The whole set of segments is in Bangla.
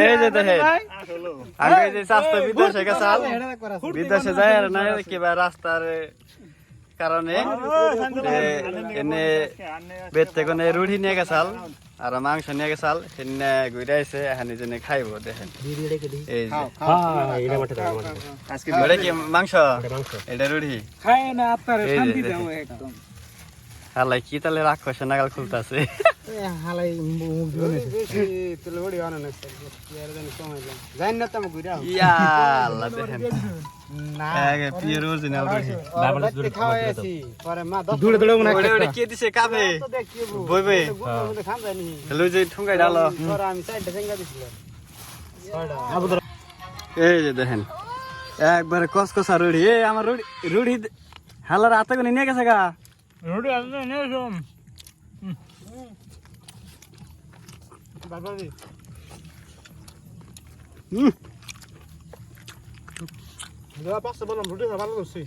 এই যে দেখেন আগে যে স্বাস্থ্য বিদেশে গেছাল বিদেশে যায় আর না কিবা রাস্তার কারণে এনে বেতে কোনে রুটি নিয়ে গেছাল আর মাংস নিয়ে গেছাল এনে ঘুরে আইছে এখানে জেনে খাইব দেখেন এই যে এটা কি মাংস এটা রুটি খায় না আপনার শান্তি দাও একদম হালাই কি তাহলে রাক্ষসে নাগাল খুলতাছে হালাই মুখ দিবনে তুলে বড়ি বানানো না ইয়ার জানি সময় জান না তো ঘুরা ইয়া আল্লাহ দেখেন না আগে পিওর অরিজিনাল রুটি বাবা দূরে খাওয়াইছি পরে মা 10 দূরে দূরে মনে ওরে কে দিছে কাফে বই বই খান জানি হ্যালো যে ঠুঙ্গাই ডালো পরে আমি সাইডে ফেঙ্গা দিছিলাম এই যে দেখেন একবারে কসকসা রুটি এই আমার রুটি হালার হাতে করে নিয়ে গেছে গা রুটি আসলে নিয়ে এসো বাবা দি দাদা পাঁচটা বললাম রুটি ভালো করছি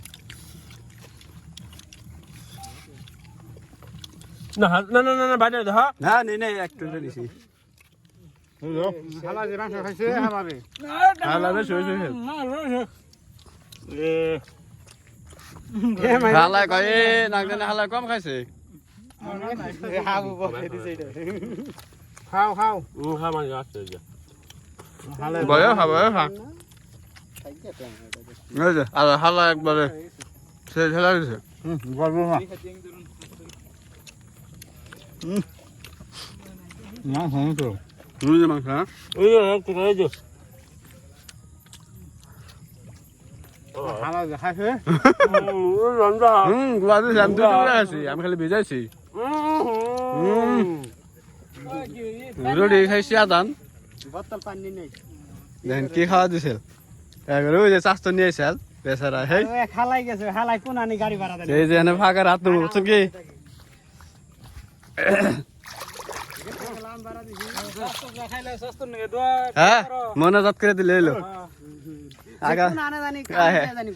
না না না না বাইরে দাও না নেই একটু দিছি হালা যে মাংস খাইছে হালারে হালারে শুই শুই এ মাই হালা কয় নাগদেনে হালা কম খাইছে হাবু বলে দিছে এটা খাও খাও হ্যাঁ মানে আসছে যে হালা বয় খাবো খা এই যে আর হালা একবারে সে ঢেলা দিছে বলবো না না হন তো নুই যে মাংস হ্যাঁ ওই একটু করে দিও হালা খাইছে রন্দা গুয়া দিছি আমি দুটো করে আছি আমি খালি ভিজাইছি রুটি খাইছি আদান বোতল পানি নেই দেখেন কি খাওয়া দিছিল একবারে ওই যে চাস্তো নিয়ে আইসাল বেচারা হেই ওই খালাই গেছে খালাই কোন আনি গাড়ি ভাড়া দেন এই যে এনে ফাঁকা রাত বুঝছো কি খাইলে সস্ত নিয়ে দোয়া হ্যাঁ মনে জাত করে দিলে এলো আগা কোন আনে জানি হ্যাঁ। জানি